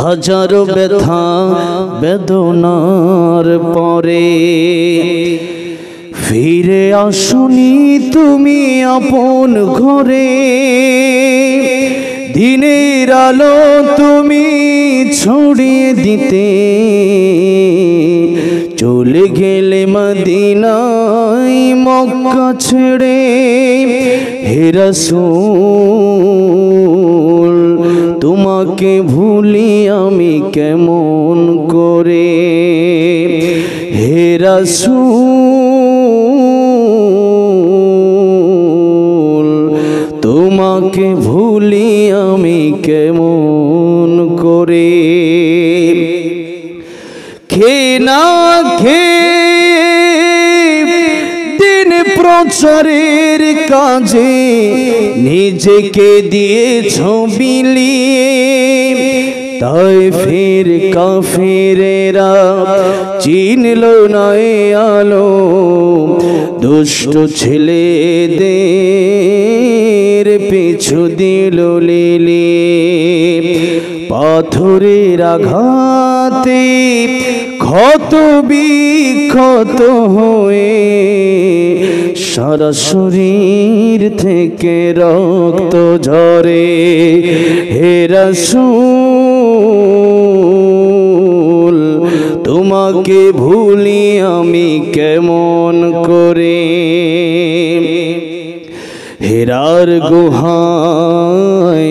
হাজারো ব্যথা বেদনার পরে ফিরে আসুনি তুমি আপন ঘরে। দিনের আলো তুমি ছড়িয়ে দিতে চলে গেলে মদিনায় মক্কা ছেড়ে। হে রাসূল তোমাকে ভুলি আমি কেমন করে। হে রাসূল তোমাকে ভুলি আমি কেমন করে। খেয়ে না খেয়ে দিন প্রচারের কাজে নিজেকে দিয়েছ বিলিয়ে। তাই ফির কাফিরেরা চিনল না এ আলো, দুষ্ট ছেলেদের পিছু দিল লিলিয়ে। পাথরের আঘাতে ক্ষত বিক্ষত হয়ে সারা শরীর থেকে রক্ত ঝরে। হে রাসূল তোমাকে ভুলি আমি কেমন করে। হেরার গুহায়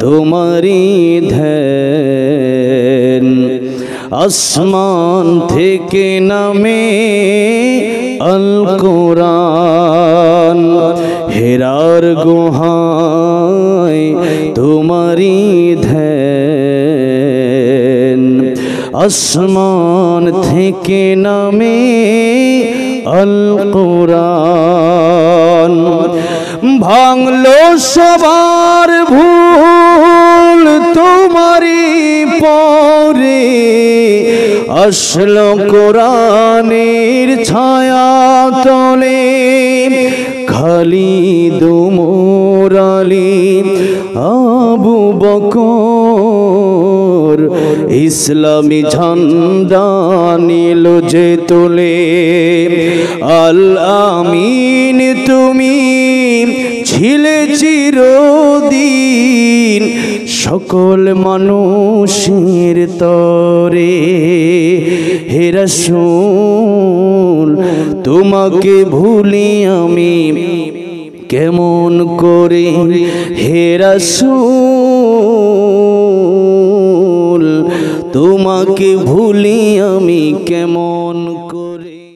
তোমারি ধ্যান, আসমান থেকে নামে আল কোরআন। হেরার গুহায় তোমারি ধ্যান, আসমান থেকে নামে আল কোরআন। ভাঙলো সবার ভুল তোমারি পরে, আসলো কোরআনের ছায়া তলে। খালিদ ওমর আলী আবু বকর ইসলামী ঝান্ডা নিল যে তোলে। আল আমিন তুমি ছিলে চিরদিন সকল মানুষের তরে। হে রাসূল তোমাকে ভুলি আমি কেমন করে। হে রাসূল তোমাকে ভুলি আমি কেমন করে।